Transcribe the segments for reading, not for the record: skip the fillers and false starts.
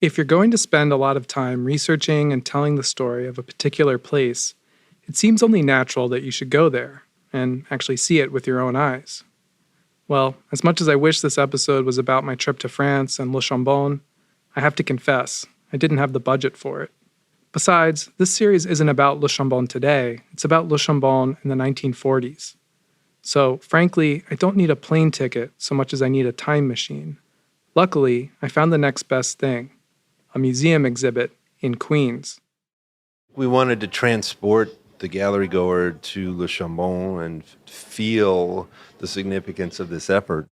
If you're going to spend a lot of time researching and telling the story of a particular place, it seems only natural that you should go there and actually see it with your own eyes. Well, as much as I wish this episode was about my trip to France and Le Chambon, I have to confess, I didn't have the budget for it. Besides, this series isn't about Le Chambon today, it's about Le Chambon in the 1940s. So, frankly, I don't need a plane ticket so much as I need a time machine. Luckily, I found the next best thing, a museum exhibit in Queens. We wanted to transport the gallery goer to Le Chambon and feel the significance of this effort.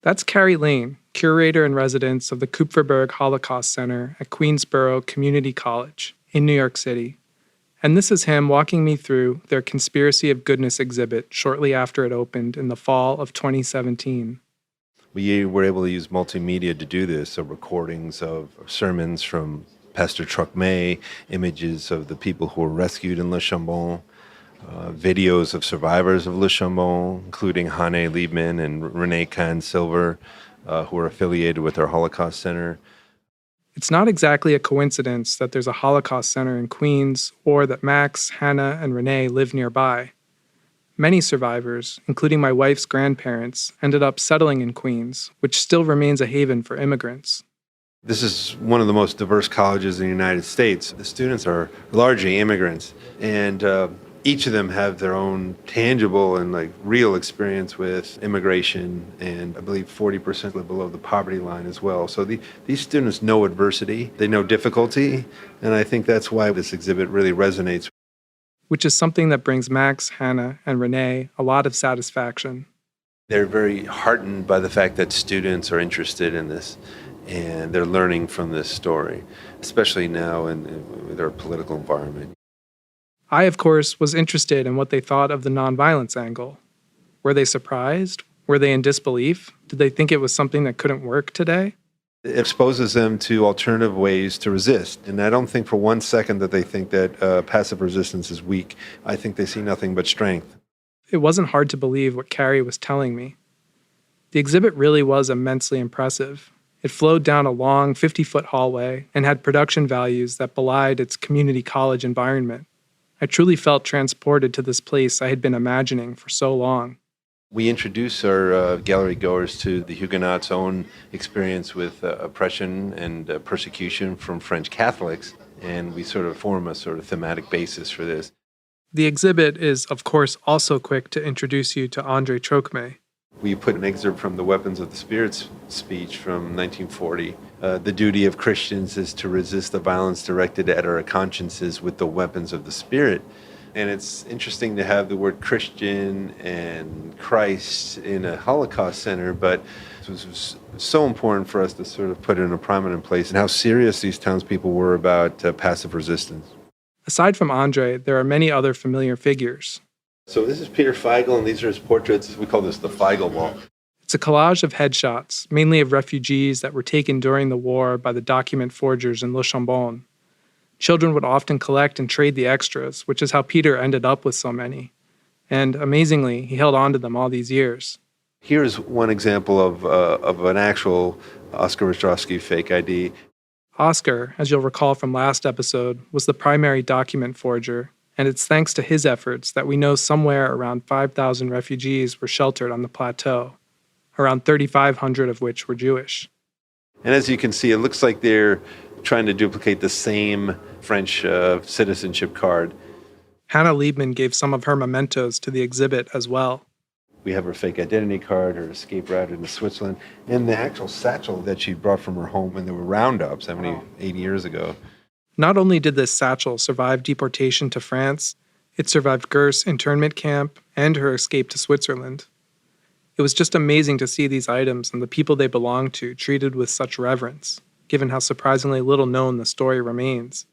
That's Carrie Lane, curator in residence of the Kupferberg Holocaust Center at Queensborough Community College in New York City. And this is him walking me through their Conspiracy of Goodness exhibit shortly after it opened in the fall of 2017. We were able to use multimedia to do this, so recordings of sermons from Pastor Trocmés, images of the people who were rescued in Le Chambon, videos of survivors of Le Chambon, including Hane Liebman and Renee Kahn-Silver, who are affiliated with our Holocaust Center. It's not exactly a coincidence that there's a Holocaust Center in Queens or that Max, Hannah, and Renee live nearby. Many survivors, including my wife's grandparents, ended up settling in Queens, which still remains a haven for immigrants. This is one of the most diverse colleges in the United States. The students are largely immigrants, and each of them have their own tangible and real experience with immigration, and I believe 40% live below the poverty line as well. So these students know adversity, they know difficulty, and I think that's why this exhibit really resonates. Which is something that brings Max, Hannah, and Renee a lot of satisfaction. They're very heartened by the fact that students are interested in this, and they're learning from this story, especially now in their political environment. I, of course, was interested in what they thought of the nonviolence angle. Were they surprised? Were they in disbelief? Did they think it was something that couldn't work today? It exposes them to alternative ways to resist. And I don't think for one second that they think that passive resistance is weak. I think they see nothing but strength. It wasn't hard to believe what Carrie was telling me. The exhibit really was immensely impressive. It flowed down a long 50-foot hallway and had production values that belied its community college environment. I truly felt transported to this place I had been imagining for so long. We introduce our gallery goers to the Huguenots' own experience with oppression and persecution from French Catholics, and we sort of form a sort of thematic basis for this. The exhibit is, of course, also quick to introduce you to André Trocmés. We put an excerpt from the Weapons of the Spirit's speech from 1940. The duty of Christians is to resist the violence directed at our consciences with the weapons of the Spirit. And it's interesting to have the word Christian and Christ in a Holocaust center, but it was so important for us to sort of put it in a prominent place and how serious these townspeople were about passive resistance. Aside from André, there are many other familiar figures. So this is Peter Feigl, and these are his portraits. We call this the Feigl Wall. It's a collage of headshots, mainly of refugees that were taken during the war by the document forgers in Le Chambon. Children would often collect and trade the extras, which is how Peter ended up with so many. And amazingly, he held on to them all these years. Here's one example of an actual Oscar Ostrowski fake ID. Oscar, as you'll recall from last episode, was the primary document forger, and it's thanks to his efforts that we know somewhere around 5,000 refugees were sheltered on the plateau, around 3,500 of which were Jewish. And as you can see, it looks like they're trying to duplicate the same French citizenship card. Hannah Liebman gave some of her mementos to the exhibit as well. We have her fake identity card, her escape route into Switzerland, and the actual satchel that she brought from her home when there were roundups 80 years ago. Not only did this satchel survive deportation to France, it survived Gers internment camp and her escape to Switzerland. It was just amazing to see these items and the people they belonged to treated with such reverence, given how surprisingly little known the story remains.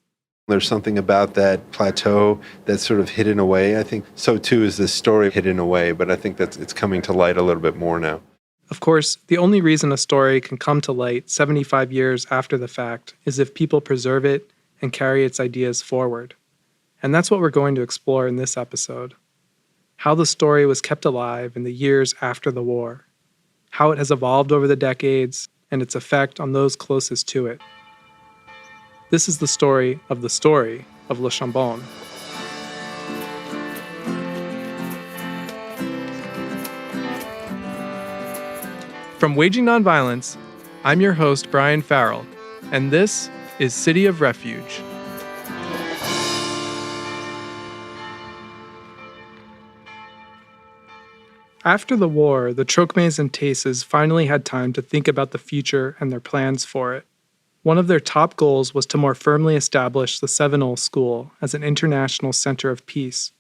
There's something about that plateau that's sort of hidden away. I think so too is this story hidden away, but I think that it's coming to light a little bit more now. Of course, the only reason a story can come to light 75 years after the fact is if people preserve it and carry its ideas forward. And that's what we're going to explore in this episode. How the story was kept alive in the years after the war, how it has evolved over the decades, and its effect on those closest to it. This is the story of Le Chambon. From Waging Nonviolence, I'm your host, Brian Farrell, and this is City of Refuge. After the war, the Trocmés and Tasses finally had time to think about the future and their plans for it. One of their top goals was to more firmly establish the Sevenol School as an international center of peace.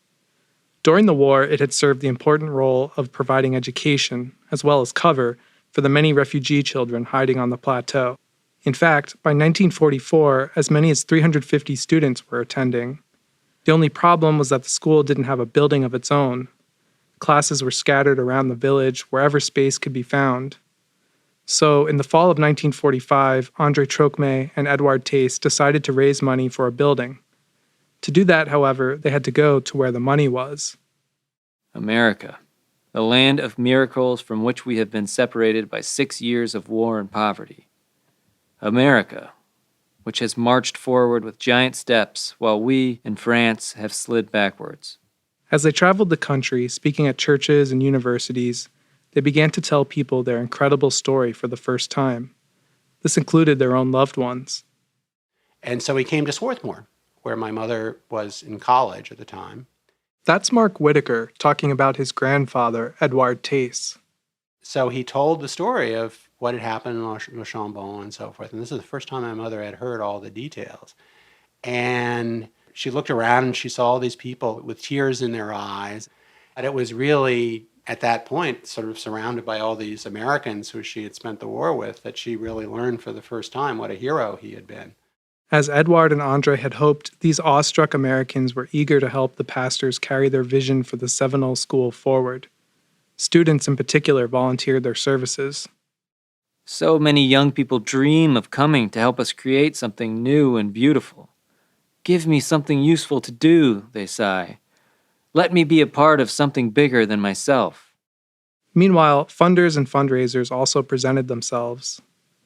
During the war, it had served the important role of providing education, as well as cover, for the many refugee children hiding on the plateau. In fact, by 1944, as many as 350 students were attending. The only problem was that the school didn't have a building of its own. Classes were scattered around the village wherever space could be found. So, in the fall of 1945, André Trocmé and Edouard Tasse decided to raise money for a building. To do that, however, they had to go to where the money was. America, the land of miracles from which we have been separated by 6 years of war and poverty. America, which has marched forward with giant steps while we in France have slid backwards. As they traveled the country, speaking at churches and universities, they began to tell people their incredible story for the first time. This included their own loved ones. And so we came to Swarthmore, where my mother was in college at the time. That's Mark Whitaker talking about his grandfather, Edouard Tasse. So he told the story of what had happened in Le Chambon and so forth. And this is the first time my mother had heard all the details. And she looked around and she saw all these people with tears in their eyes. And it was really, at that point, sort of surrounded by all these Americans who she had spent the war with, that she really learned for the first time what a hero he had been. As Edouard and André had hoped, these awestruck Americans were eager to help the pastors carry their vision for the Sevenol School forward. Students in particular volunteered their services. So many young people dream of coming to help us create something new and beautiful. Give me something useful to do, they sigh. Let me be a part of something bigger than myself. Meanwhile, funders and fundraisers also presented themselves.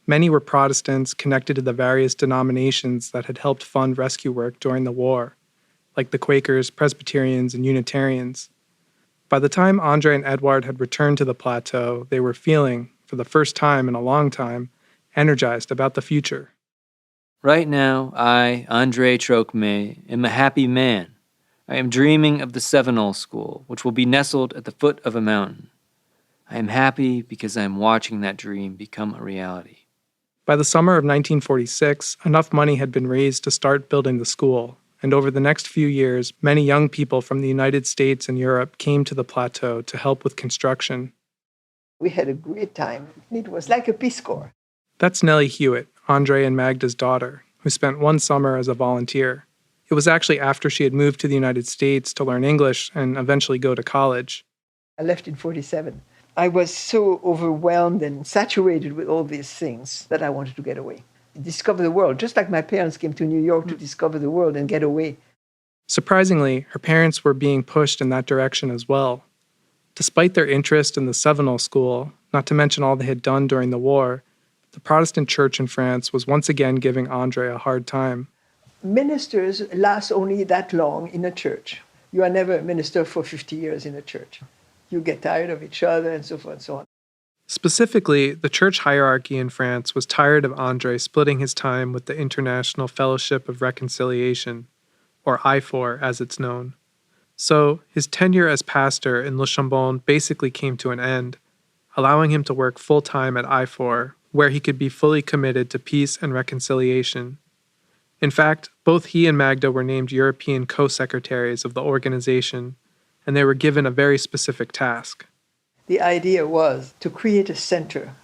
Many were Protestants connected to the various denominations that had helped fund rescue work during the war, like the Quakers, Presbyterians, and Unitarians. By the time André and Edouard had returned to the plateau, they were feeling, for the first time in a long time, energized about the future. Right now, I, André Trocmés, am a happy man. I am dreaming of the Sevenol School, which will be nestled at the foot of a mountain. I am happy because I am watching that dream become a reality. By the summer of 1946, enough money had been raised to start building the school, and over the next few years, many young people from the United States and Europe came to the plateau to help with construction. We had a great time. It was like a Peace Corps. That's Nellie Hewitt, André and Magda's daughter, who spent one summer as a volunteer. It was actually after she had moved to the United States to learn English and eventually go to college. I left in 47. I was so overwhelmed and saturated with all these things that I wanted to get away. Discover the world, just like my parents came to New York to discover the world and get away. Surprisingly, her parents were being pushed in that direction as well. Despite their interest in the Sevenol School, not to mention all they had done during the war, the Protestant church in France was once again giving André a hard time. Ministers last only that long in a church. You are never a minister for 50 years in a church. You get tired of each other and so forth and so on. Specifically, the church hierarchy in France was tired of André splitting his time with the International Fellowship of Reconciliation, or IFOR as it's known. So, his tenure as pastor in Le Chambon basically came to an end, allowing him to work full-time at IFOR, where he could be fully committed to peace and reconciliation. In fact, both he and Magda were named European co-secretaries of the organization, and they were given a very specific task. The idea was to create a center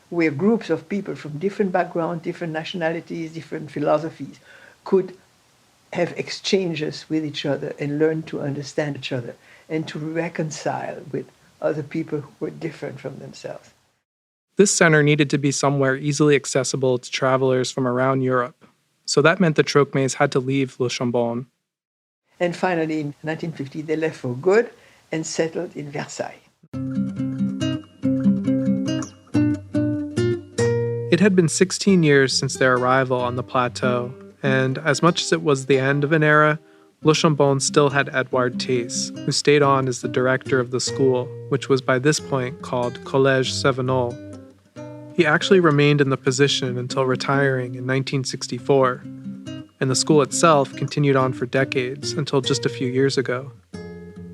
where groups of people from different backgrounds, different nationalities, different philosophies could have exchanges with each other and learn to understand each other and to reconcile with other people who were different from themselves. This center needed to be somewhere easily accessible to travelers from around Europe, so that meant the Trocmés had to leave Le Chambon. And finally, in 1950, they left for good and settled in Versailles. It had been 16 years since their arrival on the plateau, and as much as it was the end of an era, Le Chambon still had Edouard Thys, who stayed on as the director of the school, which was by this point called Collège Sévenol. He actually remained in the position until retiring in 1964, and the school itself continued on for decades until just a few years ago.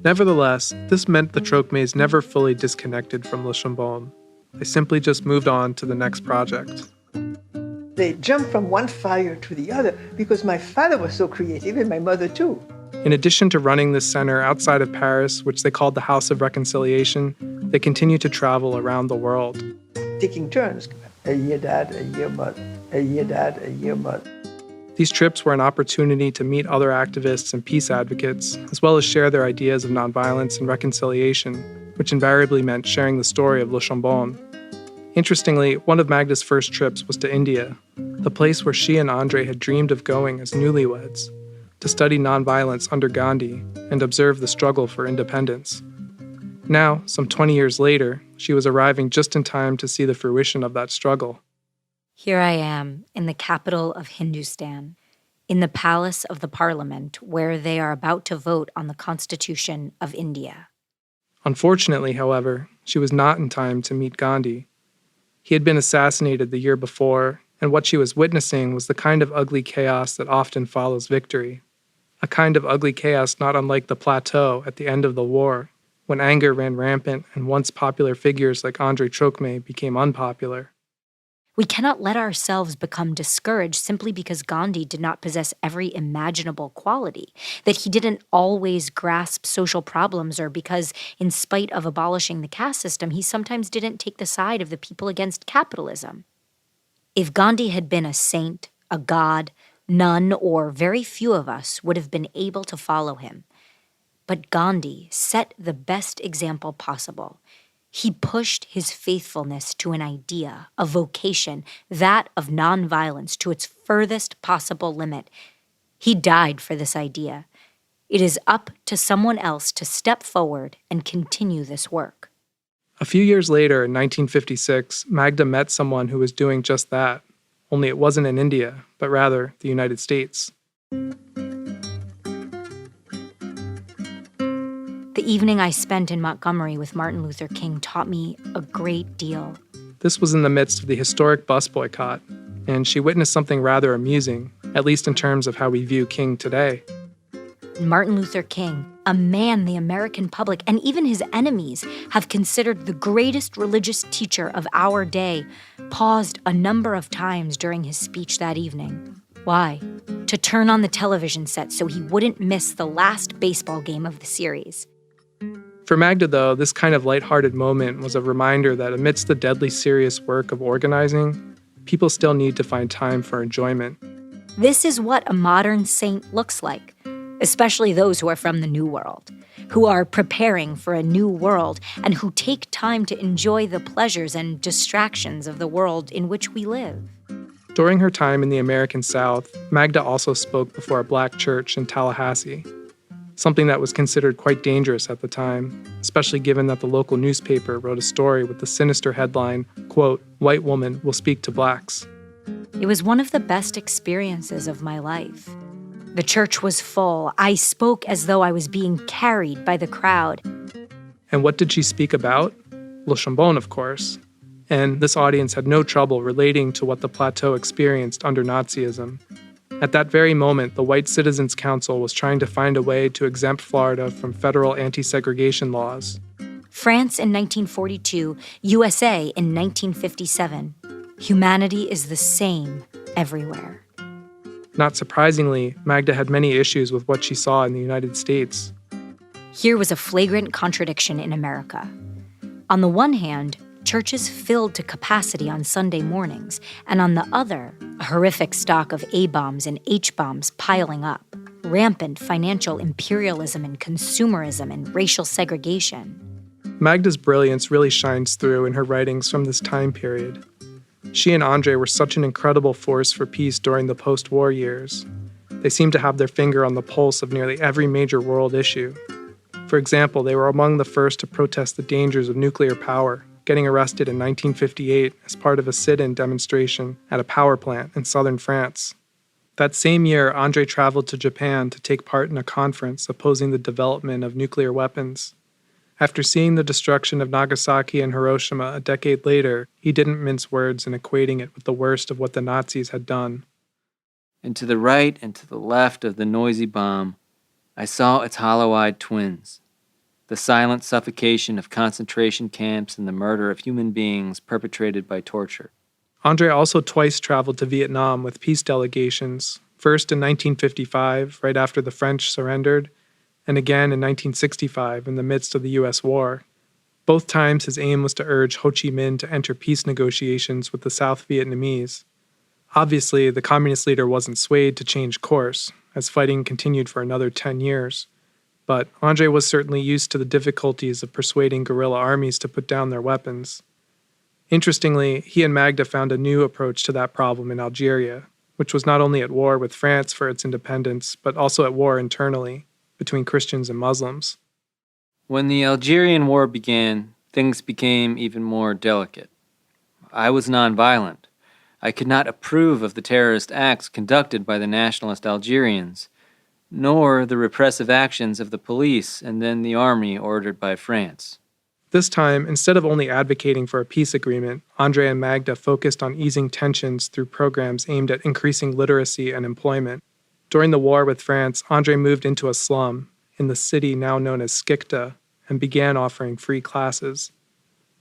Nevertheless, this meant the Trocmés never fully disconnected from Le Chambon. They simply just moved on to the next project. They jumped from one fire to the other because my father was so creative and my mother too. In addition to running this center outside of Paris, which they called the House of Reconciliation, they continued to travel around the world. Taking turns, a year dad, a year mother, a year dad, a year mother. These trips were an opportunity to meet other activists and peace advocates, as well as share their ideas of nonviolence and reconciliation, which invariably meant sharing the story of Le Chambon. Interestingly, one of Magda's first trips was to India, the place where she and Andre had dreamed of going as newlyweds, to study nonviolence under Gandhi and observe the struggle for independence. Now, some 20 years later, she was arriving just in time to see the fruition of that struggle. Here I am in the capital of Hindustan, in the palace of the parliament where they are about to vote on the Constitution of India. Unfortunately, however, she was not in time to meet Gandhi. He had been assassinated the year before, and what she was witnessing was the kind of ugly chaos that often follows victory. A kind of ugly chaos not unlike the plateau at the end of the war, when anger ran rampant and once popular figures like André Trocmé became unpopular. We cannot let ourselves become discouraged simply because Gandhi did not possess every imaginable quality, that he didn't always grasp social problems, or because, in spite of abolishing the caste system, he sometimes didn't take the side of the people against capitalism. If Gandhi had been a saint, a god, none or very few of us would have been able to follow him. But Gandhi set the best example possible. He pushed his faithfulness to an idea, a vocation, that of nonviolence, to its furthest possible limit. He died for this idea. It is up to someone else to step forward and continue this work. A few years later, in 1956, Magda met someone who was doing just that, only it wasn't in India, but rather the United States. The evening I spent in Montgomery with Martin Luther King taught me a great deal. This was in the midst of the historic bus boycott, and she witnessed something rather amusing, at least in terms of how we view King today. Martin Luther King, a man the American public and even his enemies have considered the greatest religious teacher of our day, paused a number of times during his speech that evening. Why? To turn on the television set so he wouldn't miss the last baseball game of the series. For Magda, though, this kind of lighthearted moment was a reminder that amidst the deadly serious work of organizing, people still need to find time for enjoyment. This is what a modern saint looks like, especially those who are from the New World, who are preparing for a new world and who take time to enjoy the pleasures and distractions of the world in which we live. During her time in the American South, Magda also spoke before a black church in Tallahassee, something that was considered quite dangerous at the time, especially given that the local newspaper wrote a story with the sinister headline, quote, "White woman will speak to blacks." It was one of the best experiences of my life. The church was full. I spoke as though I was being carried by the crowd. And what did she speak about? Le Chambon, of course. And this audience had no trouble relating to what the plateau experienced under Nazism. At that very moment, the White Citizens Council was trying to find a way to exempt Florida from federal anti-segregation laws. France in 1942, USA in 1957. Humanity is the same everywhere. Not surprisingly, Magda had many issues with what she saw in the United States. Here was a flagrant contradiction in America. On the one hand, churches filled to capacity on Sunday mornings, and on the other, a horrific stock of A-bombs and H-bombs piling up, rampant financial imperialism and consumerism and racial segregation. Magda's brilliance really shines through in her writings from this time period. She and Andre were such an incredible force for peace during the post-war years. They seemed to have their finger on the pulse of nearly every major world issue. For example, they were among the first to protest the dangers of nuclear power, getting arrested in 1958 as part of a sit-in demonstration at a power plant in southern France. That same year, Andre traveled to Japan to take part in a conference opposing the development of nuclear weapons. After seeing the destruction of Nagasaki and Hiroshima a decade later, he didn't mince words in equating it with the worst of what the Nazis had done. And to the right and to the left of the noisy bomb, I saw its hollow-eyed twins, the silent suffocation of concentration camps and the murder of human beings perpetrated by torture. Andre also twice traveled to Vietnam with peace delegations, first in 1955, right after the French surrendered, and again in 1965 in the midst of the U.S. war. Both times his aim was to urge Ho Chi Minh to enter peace negotiations with the South Vietnamese. Obviously, the communist leader wasn't swayed to change course, as fighting continued for another 10 years. But Andre was certainly used to the difficulties of persuading guerrilla armies to put down their weapons. Interestingly, he and Magda found a new approach to that problem in Algeria, which was not only at war with France for its independence, but also at war internally, between Christians and Muslims. When the Algerian War began, things became even more delicate. I was nonviolent. I could not approve of the terrorist acts conducted by the nationalist Algerians, nor the repressive actions of the police and then the army ordered by France. This time, instead of only advocating for a peace agreement, Andre and Magda focused on easing tensions through programs aimed at increasing literacy and employment. During the war with France, Andre moved into a slum in the city now known as Skikda and began offering free classes.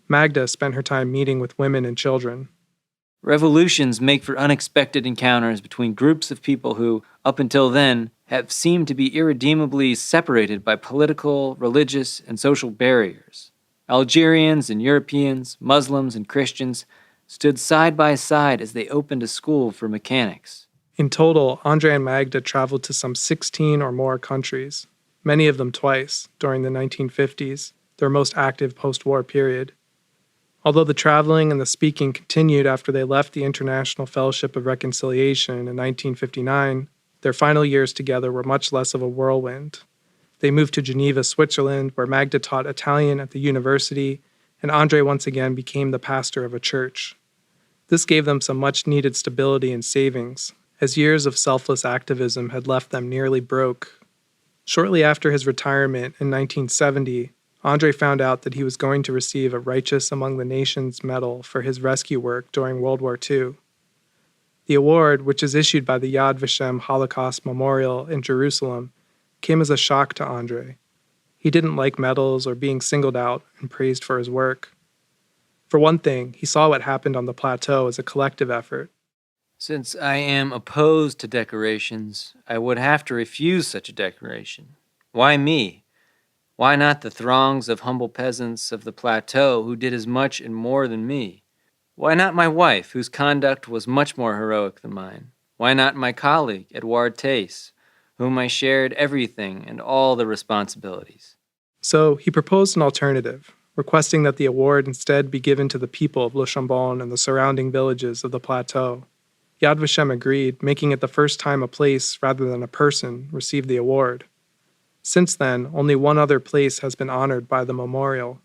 Magda spent her time meeting with women and children. Revolutions make for unexpected encounters between groups of people who, up until then, have seemed to be irredeemably separated by political, religious, and social barriers. Algerians and Europeans, Muslims and Christians stood side by side as they opened a school for mechanics. In total, Andre and Magda traveled to some 16 or more countries, many of them twice, during the 1950s, their most active post-war period. Although the traveling and the speaking continued after they left the International Fellowship of Reconciliation in 1959, their final years together were much less of a whirlwind. They moved to Geneva, Switzerland, where Magda taught Italian at the university, and Andre once again became the pastor of a church. This gave them some much-needed stability and savings, as years of selfless activism had left them nearly broke. Shortly after his retirement in 1970, Andre found out that he was going to receive a Righteous Among the Nations medal for his rescue work during World War II. The award, which is issued by the Yad Vashem Holocaust Memorial in Jerusalem, came as a shock to Andre. He didn't like medals or being singled out and praised for his work. For one thing, he saw what happened on the plateau as a collective effort. Since I am opposed to decorations, I would have to refuse such a decoration. Why me? Why not the throngs of humble peasants of the plateau who did as much and more than me? Why not my wife, whose conduct was much more heroic than mine? Why not my colleague, Edouard Tace, whom I shared everything and all the responsibilities? So he proposed an alternative, requesting that the award instead be given to the people of Le Chambon and the surrounding villages of the plateau. Yad Vashem agreed, making it the first time a place, rather than a person, received the award. Since then, only one other place has been honored by the memorial,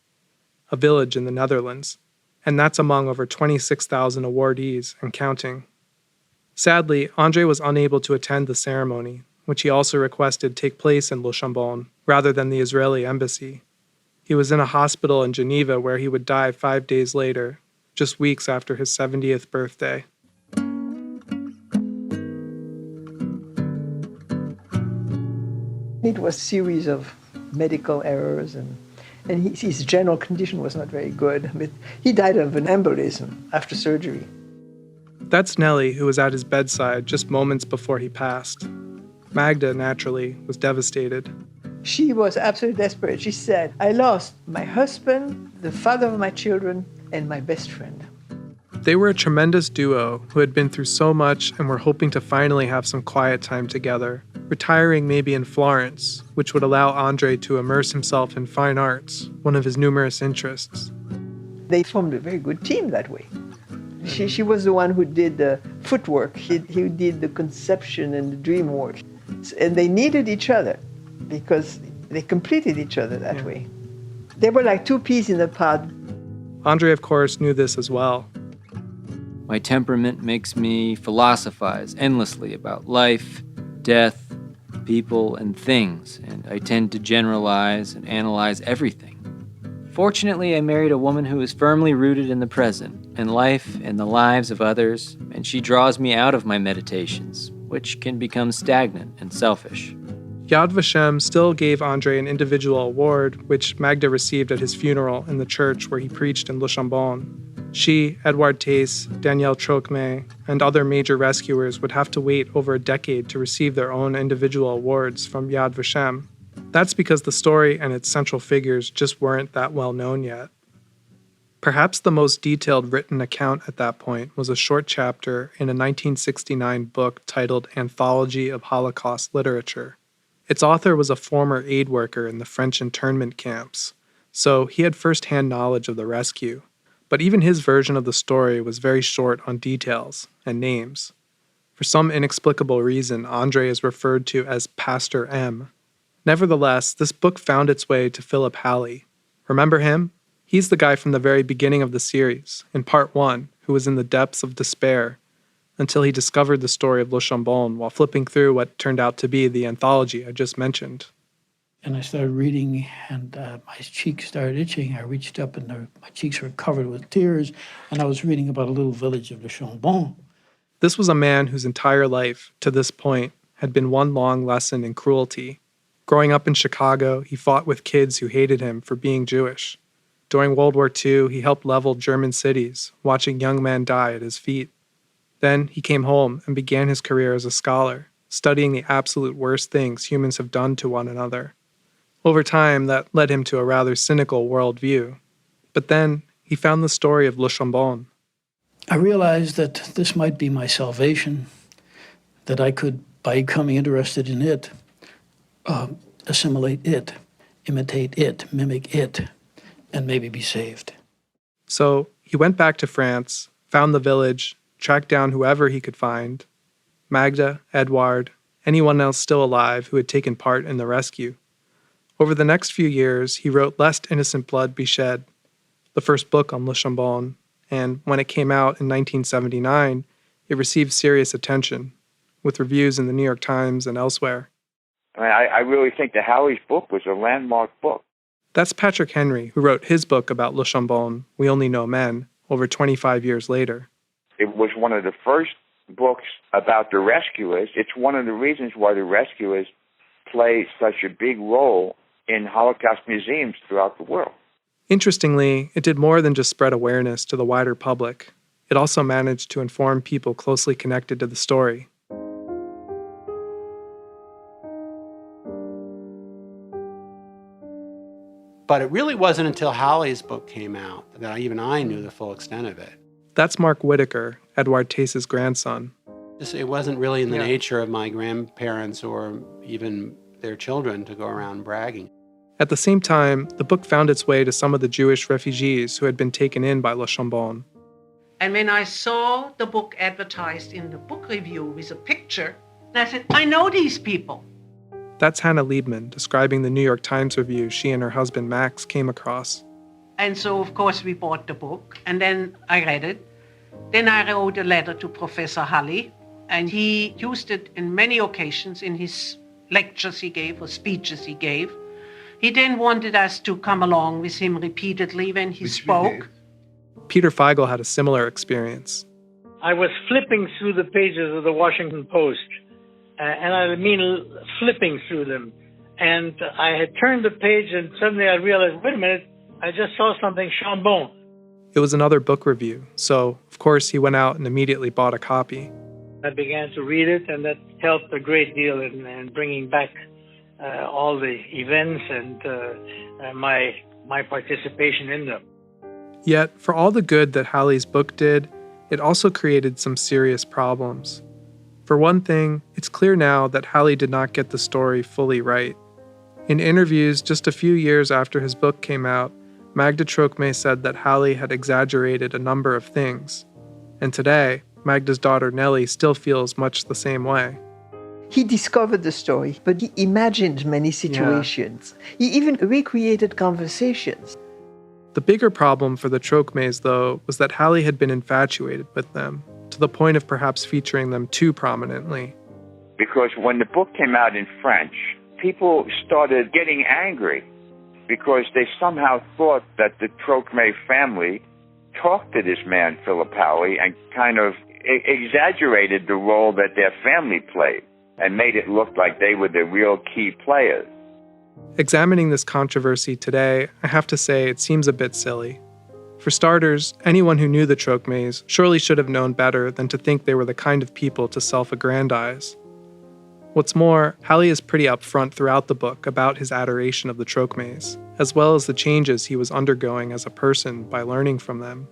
a village in the Netherlands, and that's among over 26,000 awardees and counting. Sadly, Andre was unable to attend the ceremony, which he also requested take place in Le Chambon, rather than the Israeli embassy. He was in a hospital in Geneva where he would die 5 days later, just weeks after his 70th birthday. It was a series of medical errors, and his general condition was not very good. But he died of an embolism after surgery. That's Nellie, who was at his bedside just moments before he passed. Magda, naturally, was devastated. She was absolutely desperate. She said, I lost my husband, the father of my children, and my best friend. They were a tremendous duo who had been through so much and were hoping to finally have some quiet time together, retiring maybe in Florence, which would allow Andre to immerse himself in fine arts, one of his numerous interests. They formed a very good team that way. She was the one who did the footwork. He did the conception and the dream work. And they needed each other because they completed each other that way. They were like two peas in a pod. Andre, of course, knew this as well. My temperament makes me philosophize endlessly about life, death, people, and things, and I tend to generalize and analyze everything. Fortunately, I married a woman who is firmly rooted in the present, in life and the lives of others, and she draws me out of my meditations, which can become stagnant and selfish. Yad Vashem still gave Andre an individual award, which Magda received at his funeral in the church where he preached in Le Chambon. She, Edouard Theiss, Danielle Trocmés, and other major rescuers would have to wait over a decade to receive their own individual awards from Yad Vashem. That's because the story and its central figures just weren't that well known yet. Perhaps the most detailed written account at that point was a short chapter in a 1969 book titled Anthology of Holocaust Literature. Its author was a former aid worker in the French internment camps, so he had first-hand knowledge of the rescue. But even his version of the story was very short on details and names. For some inexplicable reason, Andre is referred to as Pastor M. Nevertheless, this book found its way to Philip Halley. Remember him? He's the guy from the very beginning of the series, in part 1, who was in the depths of despair, until he discovered the story of Le Chambon while flipping through what turned out to be the anthology I just mentioned. And I started reading, and my cheeks started itching. I reached up, and my cheeks were covered with tears, and I was reading about a little village of Le Chambon. This was a man whose entire life, to this point, had been one long lesson in cruelty. Growing up in Chicago, he fought with kids who hated him for being Jewish. During World War II, he helped level German cities, watching young men die at his feet. Then he came home and began his career as a scholar, studying the absolute worst things humans have done to one another. Over time, that led him to a rather cynical worldview. But then he found the story of Le Chambon. I realized that this might be my salvation, that I could, by becoming interested in it, assimilate it, imitate it, mimic it, and maybe be saved. So he went back to France, found the village, tracked down whoever he could find, Magda, Edouard, anyone else still alive who had taken part in the rescue. Over the next few years, he wrote Lest Innocent Blood Be Shed, the first book on Le Chambon, and when it came out in 1979, it received serious attention, with reviews in the New York Times and elsewhere. I really think that Halley's book was a landmark book. That's Patrick Henry, who wrote his book about Le Chambon, We Only Know Men, over 25 years later. It was one of the first books about the rescuers. It's one of the reasons why the rescuers play such a big role in Holocaust museums throughout the world. Interestingly, it did more than just spread awareness to the wider public. It also managed to inform people closely connected to the story. But it really wasn't until Halley's book came out that even I knew the full extent of it. That's Mark Whitaker, Edouard Theiss's grandson. It wasn't really in the nature of my grandparents or even their children to go around bragging. At the same time, the book found its way to some of the Jewish refugees who had been taken in by Le Chambon. And when I saw the book advertised in the book review with a picture, I said, I know these people. That's Hannah Liebman describing the New York Times review she and her husband Max came across. And so, of course, we bought the book, and then I read it. Then I wrote a letter to Professor Halley, and he used it in many occasions in his lectures he gave or speeches he gave. He then wanted us to come along with him repeatedly when he spoke. Peter Feigl had a similar experience. I was flipping through the pages of the Washington Post, and I mean flipping through them. And I had turned the page, and suddenly I realized, wait a minute, I just saw something, Chambon. It was another book review, so of course he went out and immediately bought a copy. I began to read it, and that helped a great deal in bringing back all the events and my participation in them. Yet, for all the good that Halley's book did, it also created some serious problems. For one thing, it's clear now that Halley did not get the story fully right. In interviews just a few years after his book came out, Magda Trocmés said that Halley had exaggerated a number of things. And today, Magda's daughter Nellie still feels much the same way. He discovered the story, but he imagined many situations. He even recreated conversations. The bigger problem for the Trocmés, though, was that Halley had been infatuated with them, to the point of perhaps featuring them too prominently. Because when the book came out in French, people started getting angry because they somehow thought that the Trocmé family talked to this man, Philip Halley, and kind of exaggerated the role that their family played and made it look like they were the real key players. Examining this controversy today, I have to say it seems a bit silly. For starters, anyone who knew the Trocmés surely should have known better than to think they were the kind of people to self-aggrandize. What's more, Halley is pretty upfront throughout the book about his adoration of the Trocmés, as well as the changes he was undergoing as a person by learning from them.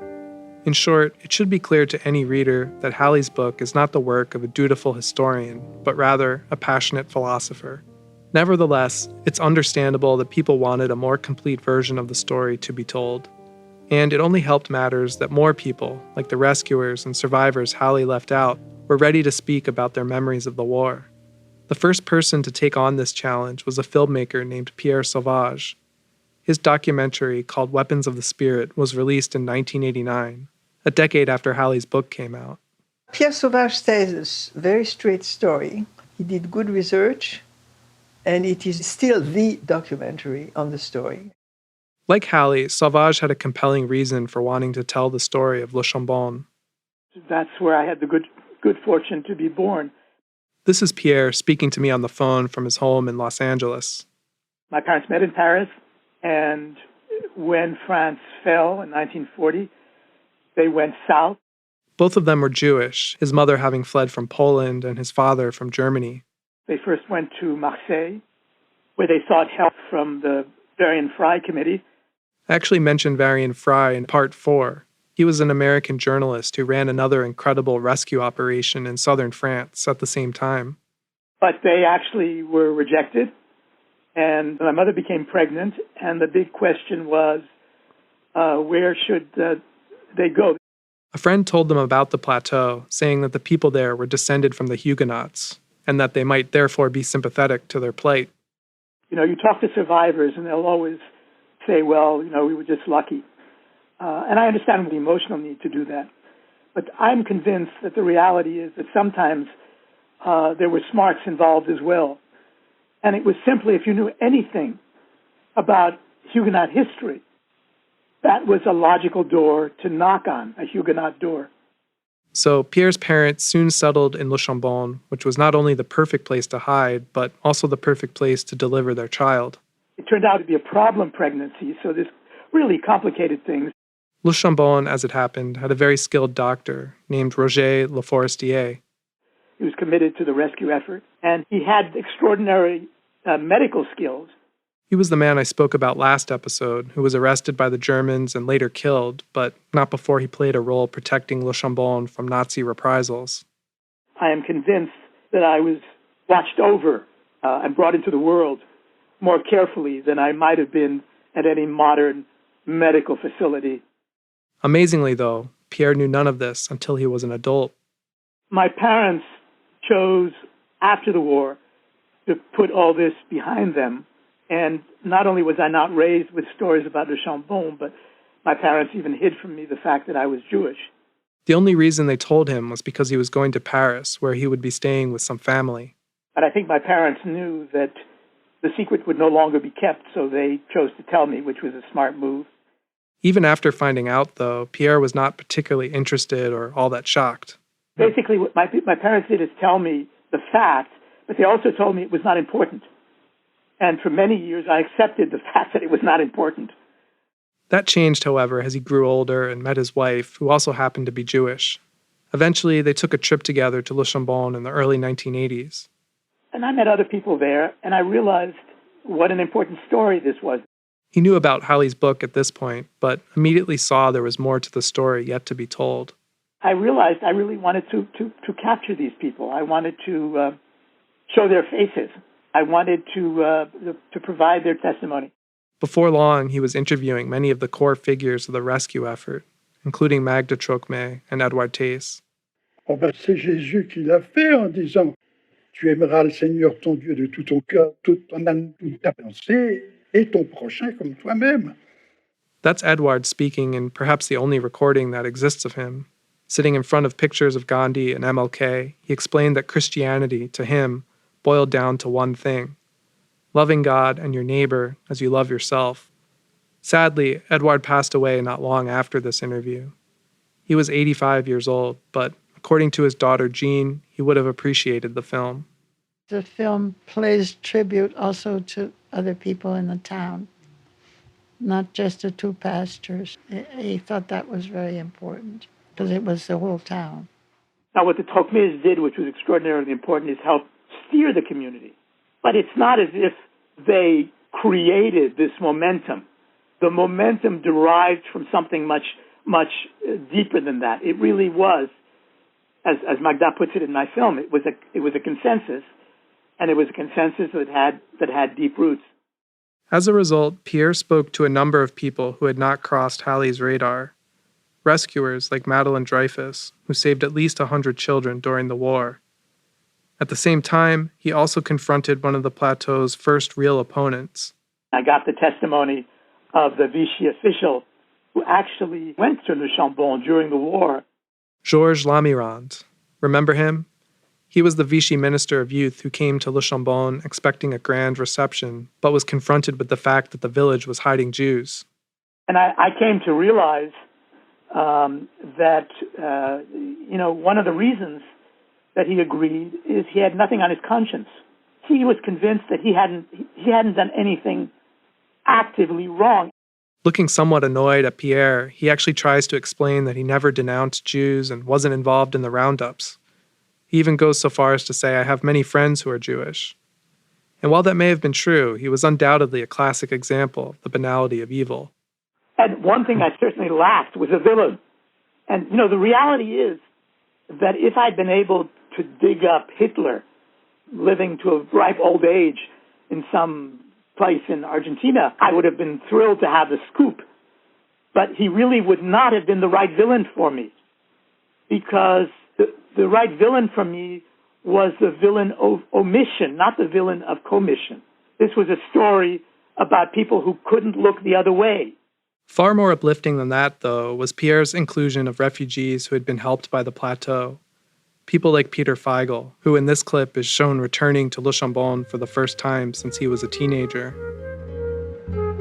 In short, it should be clear to any reader that Halley's book is not the work of a dutiful historian, but rather a passionate philosopher. Nevertheless, it's understandable that people wanted a more complete version of the story to be told. And it only helped matters that more people, like the rescuers and survivors Halley left out, were ready to speak about their memories of the war. The first person to take on this challenge was a filmmaker named Pierre Sauvage. His documentary, called Weapons of the Spirit, was released in 1989, a decade after Halley's book came out. Pierre Sauvage tells a very straight story. He did good research, and it is still the documentary on the story. Like Halley, Sauvage had a compelling reason for wanting to tell the story of Le Chambon. That's where I had the good fortune to be born. This is Pierre speaking to me on the phone from his home in Los Angeles. My parents met in Paris, and when France fell in 1940, they went south. Both of them were Jewish, his mother having fled from Poland and his father from Germany. They first went to Marseille, where they sought help from the Varian Fry Committee. I actually mentioned Varian Fry in part 4. He was an American journalist who ran another incredible rescue operation in southern France at the same time. But they actually were rejected, and my mother became pregnant, and the big question was, where should they go? A friend told them about the plateau, saying that the people there were descended from the Huguenots, and that they might therefore be sympathetic to their plight. You know, you talk to survivors, and they'll always say, well, you know, we were just lucky. And I understand the emotional need to do that. But I'm convinced that the reality is that sometimes there were smarts involved as well. And it was simply, if you knew anything about Huguenot history, that was a logical door to knock on, a Huguenot door. So Pierre's parents soon settled in Le Chambon, which was not only the perfect place to hide, but also the perfect place to deliver their child. It turned out to be a problem pregnancy, so this really complicated things. Le Chambon, as it happened, had a very skilled doctor named Roger Leforestier. He was committed to the rescue effort, and he had extraordinary medical skills. He was the man I spoke about last episode, who was arrested by the Germans and later killed, but not before he played a role protecting Le Chambon from Nazi reprisals. I am convinced that I was watched over and brought into the world more carefully than I might have been at any modern medical facility. Amazingly, though, Pierre knew none of this until he was an adult. My parents chose, after the war, to put all this behind them. And not only was I not raised with stories about Le Chambon, but my parents even hid from me the fact that I was Jewish. The only reason they told him was because he was going to Paris, where he would be staying with some family. But I think my parents knew that the secret would no longer be kept, so they chose to tell me, which was a smart move. Even after finding out, though, Pierre was not particularly interested or all that shocked. Basically, what my parents did is tell me the fact, but they also told me it was not important. And for many years, I accepted the fact that it was not important. That changed, however, as he grew older and met his wife, who also happened to be Jewish. Eventually, they took a trip together to Le Chambon in the early 1980s. And I met other people there, and I realized what an important story this was. He knew about Halley's book at this point, but immediately saw there was more to the story yet to be told. I realized I really wanted to capture these people. I wanted to show their faces. I wanted to provide their testimony. Before long, he was interviewing many of the core figures of the rescue effort, including Magda Trocmé and Edouard Theiss. Oh ben, c'est Jésus qui l'a fait en disant « Tu aimeras le Seigneur ton Dieu de tout ton cœur, toute ton âme, toute ta pensée, et ton prochain comme toi-même. » That's Edouard speaking in perhaps the only recording that exists of him. Sitting in front of pictures of Gandhi and MLK, he explained that Christianity, to him, boiled down to one thing: loving God and your neighbor as you love yourself. Sadly, Edouard passed away not long after this interview. He was 85 years old, but according to his daughter Jean, he would have appreciated the film. The film plays tribute also to other people in the town, not just the two pastors. He thought that was very important because it was the whole town. Now, what the Trocmés did, which was extraordinarily important, is help steer the community. But it's not as if they created this momentum. The momentum derived from something much, much deeper than that. It really was, as Magda puts it in my film, it was a consensus, and it was a consensus that had deep roots. As a result, Pierre spoke to a number of people who had not crossed Halley's radar. Rescuers like Madeleine Dreyfus, who saved at least 100 children during the war. At the same time, he also confronted one of the plateau's first real opponents. I got the testimony of the Vichy official who actually went to Le Chambon during the war. Georges Lamirande. Remember him? He was the Vichy Minister of Youth who came to Le Chambon expecting a grand reception, but was confronted with the fact that the village was hiding Jews. And I came to realize that one of the reasons that he agreed is he had nothing on his conscience. He was convinced that he hadn't done anything actively wrong. Looking somewhat annoyed at Pierre, he actually tries to explain that he never denounced Jews and wasn't involved in the roundups. He even goes so far as to say, "I have many friends who are Jewish." And while that may have been true, he was undoubtedly a classic example of the banality of evil. And one thing I certainly lacked was a villain. And, the reality is that if I'd been able to dig up Hitler living to a ripe old age in some place in Argentina, I would have been thrilled to have the scoop. But he really would not have been the right villain for me, because the right villain for me was the villain of omission, not the villain of commission. This was a story about people who couldn't look the other way. Far more uplifting than that, though, was Pierre's inclusion of refugees who had been helped by the plateau. People like Peter Feigl, who in this clip is shown returning to Le Chambon for the first time since he was a teenager.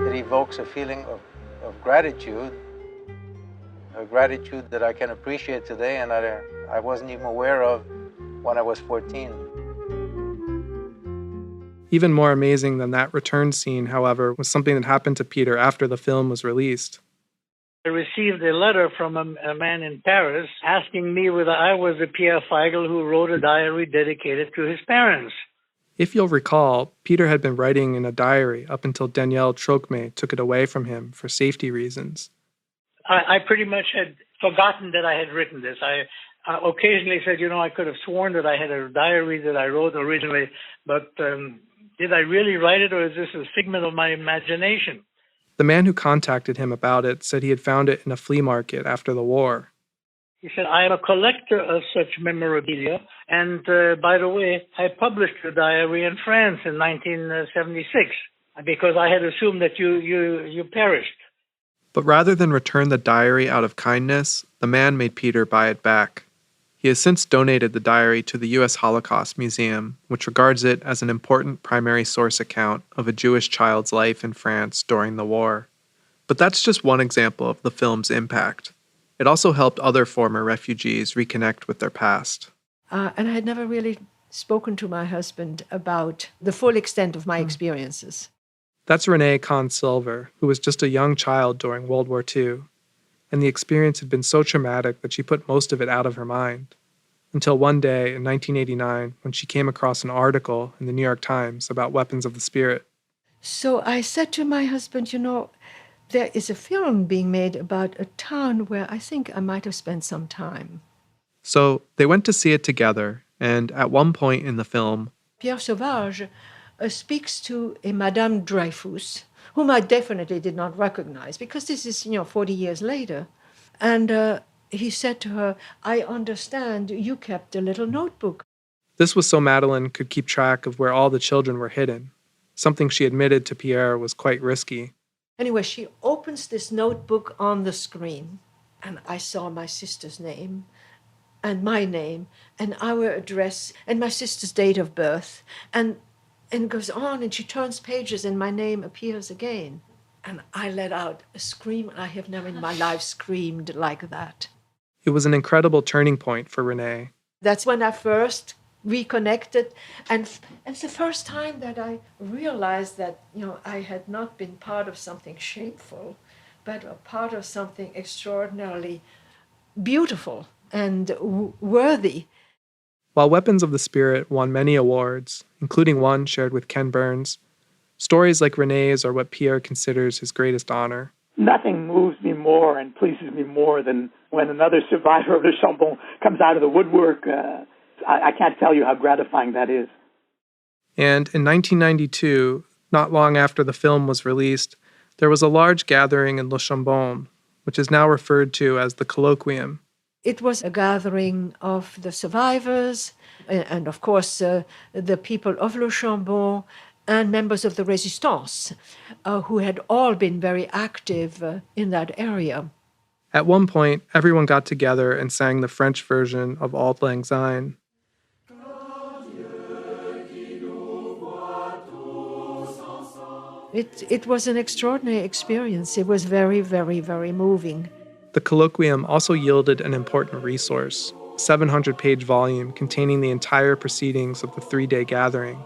It evokes a feeling of gratitude, a gratitude that I can appreciate today and I wasn't even aware of when I was 14. Even more amazing than that return scene, however, was something that happened to Peter after the film was released. I received a letter from a man in Paris asking me whether I was the Pierre Feigl who wrote a diary dedicated to his parents. If you'll recall, Peter had been writing in a diary up until Danielle Trocmés took it away from him for safety reasons. I pretty much had forgotten that I had written this. I occasionally said, I could have sworn that I had a diary that I wrote originally, but did I really write it, or is this a figment of my imagination? The man who contacted him about it said he had found it in a flea market after the war. He said, I am a collector of such memorabilia, and by the way, I published your diary in France in 1976, because I had assumed that you perished. But rather than return the diary out of kindness, the man made Peter buy it back. He has since donated the diary to the U.S. Holocaust Museum, which regards it as an important primary source account of a Jewish child's life in France during the war. But that's just one example of the film's impact. It also helped other former refugees reconnect with their past. And I had never really spoken to my husband about the full extent of my experiences. That's Renee Kahn-Silver, who was just a young child during World War II. And the experience had been so traumatic that she put most of it out of her mind. Until one day in 1989, when she came across an article in the New York Times about weapons of the spirit. So I said to my husband, there is a film being made about a town where I think I might have spent some time. So they went to see it together, and at one point in the film, Pierre Sauvage speaks to a Madame Dreyfus, whom I definitely did not recognize, because this is, 40 years later. And he said to her, I understand you kept a little notebook. This was so Madeleine could keep track of where all the children were hidden, something she admitted to Pierre was quite risky. Anyway, she opens this notebook on the screen, and I saw my sister's name and my name and our address and my sister's date of birth, and it goes on, and she turns pages and my name appears again. And I let out a scream. I have never in my life screamed like that. It was an incredible turning point for Renee. That's when I first reconnected, and it's the first time that I realized that, I had not been part of something shameful, but a part of something extraordinarily beautiful and worthy. While Weapons of the Spirit won many awards, including one shared with Ken Burns, stories like Renee's are what Pierre considers his greatest honor. Nothing moves me more and pleases me more than when another survivor of the Chambon comes out of the woodwork. I can't tell you how gratifying that is. And in 1992, not long after the film was released, there was a large gathering in Le Chambon, which is now referred to as the Colloquium. It was a gathering of the survivors and of course, the people of Le Chambon and members of the Resistance, who had all been very active in that area. At one point, everyone got together and sang the French version of Auld Lang Syne. It was an extraordinary experience. It was very, very, very moving. The Colloquium also yielded an important resource, a 700-page volume containing the entire proceedings of the 3-day gathering,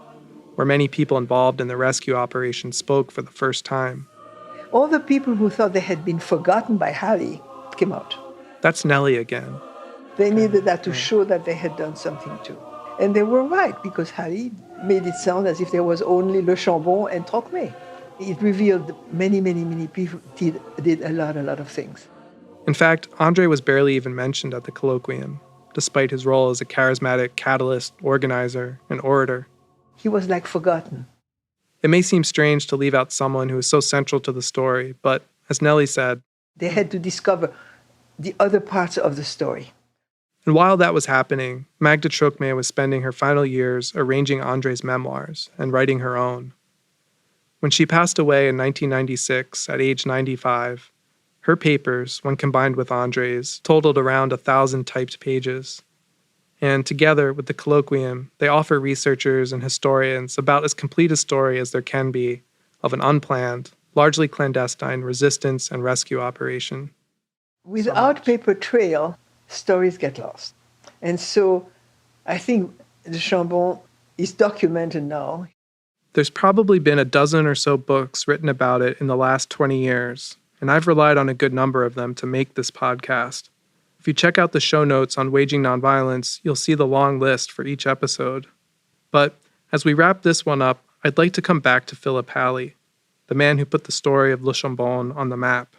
where many people involved in the rescue operation spoke for the first time. All the people who thought they had been forgotten by Halley came out. That's Nellie again. They needed that to show that they had done something too. And they were right, because Halley made it sound as if there was only Le Chambon and Trocmés. It revealed many, many, many people did a lot of things. In fact, Andre was barely even mentioned at the Colloquium, despite his role as a charismatic catalyst, organizer, and orator. He was like forgotten. It may seem strange to leave out someone who is so central to the story, but as Nellie said, they had to discover the other parts of the story. And while that was happening, Magda Trocmés was spending her final years arranging Andre's memoirs and writing her own. When she passed away in 1996 at age 95, her papers, when combined with Andre's, totaled around 1,000 typed pages. And together with the Colloquium, they offer researchers and historians about as complete a story as there can be of an unplanned, largely clandestine resistance and rescue operation. Without paper trail, stories get lost. And so I think the Chambon is documented now. There's probably been a dozen or so books written about it in the last 20 years, and I've relied on a good number of them to make this podcast. If you check out the show notes on Waging Nonviolence, you'll see the long list for each episode. But as we wrap this one up, I'd like to come back to Philip Halley, the man who put the story of Le Chambon on the map.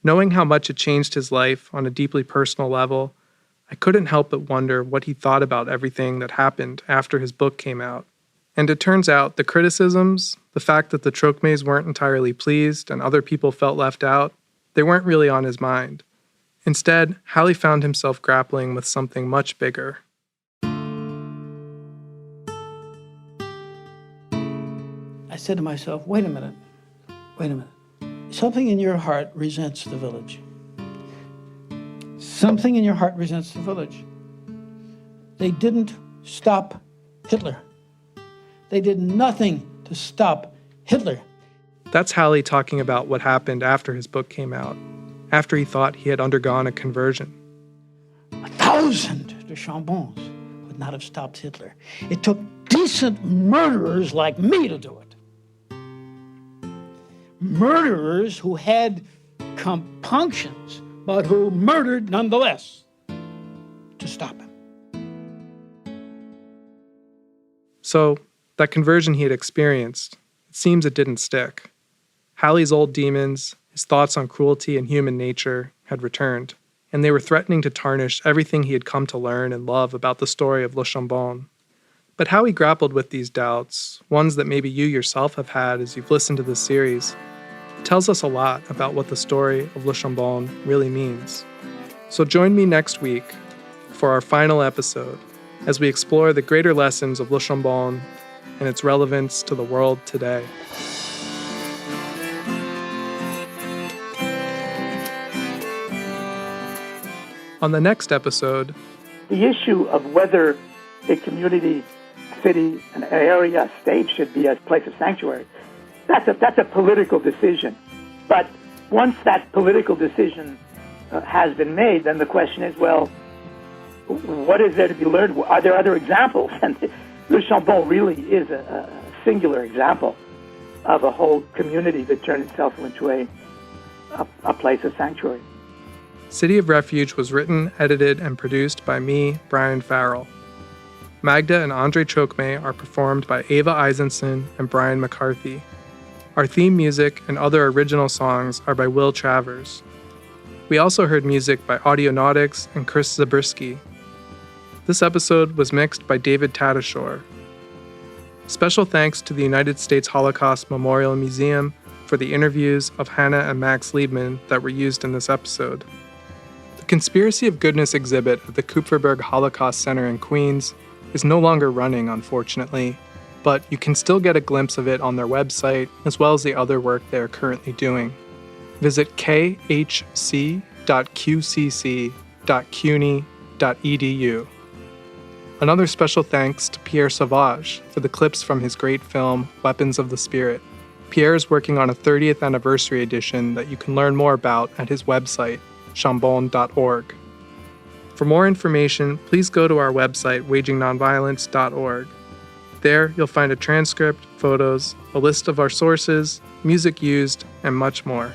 Knowing how much it changed his life on a deeply personal level, I couldn't help but wonder what he thought about everything that happened after his book came out. And it turns out the criticisms, the fact that the Trocmés weren't entirely pleased and other people felt left out, they weren't really on his mind. Instead, Halley found himself grappling with something much bigger. I said to myself, wait a minute. Something in your heart resents the village. Something in your heart resents the village. They didn't stop Hitler. They did nothing to stop Hitler. That's Halley talking about what happened after his book came out, after he thought he had undergone a conversion. 1,000 de Chambons would not have stopped Hitler. It took decent murderers like me to do it. Murderers who had compunctions, but who murdered nonetheless, to stop him. So, that conversion he had experienced, it seems it didn't stick. Halley's old demons, his thoughts on cruelty and human nature, had returned, and they were threatening to tarnish everything he had come to learn and love about the story of Le Chambon. But how he grappled with these doubts, ones that maybe you yourself have had as you've listened to this series, tells us a lot about what the story of Le Chambon really means. So join me next week for our final episode as we explore the greater lessons of Le Chambon and its relevance to the world today. On the next episode, the issue of whether a community, city, an area, state should be a place of sanctuary, that's a political decision. But once that political decision has been made, then the question is, well, what is there to be learned? Are there other examples? And Le Chambon really is a singular example of a whole community that turned itself into a place of sanctuary. City of Refuge was written, edited, and produced by me, Brian Farrell. Magda and Andre Trocmés are performed by Ava Eisenson and Brian McCarthy. Our theme music and other original songs are by Will Travers. We also heard music by Audionautics and Chris Zabriskie. This episode was mixed by David Tadashore. Special thanks to the United States Holocaust Memorial Museum for the interviews of Hannah and Max Liebman that were used in this episode. The Conspiracy of Goodness exhibit at the Kupferberg Holocaust Center in Queens is no longer running, unfortunately, but you can still get a glimpse of it on their website, as well as the other work they are currently doing. Visit khc.qcc.cuny.edu. Another special thanks to Pierre Sauvage for the clips from his great film, Weapons of the Spirit. Pierre is working on a 30th anniversary edition that you can learn more about at his website, chambon.org. For more information, please go to our website, wagingnonviolence.org. There, you'll find a transcript, photos, a list of our sources, music used, and much more.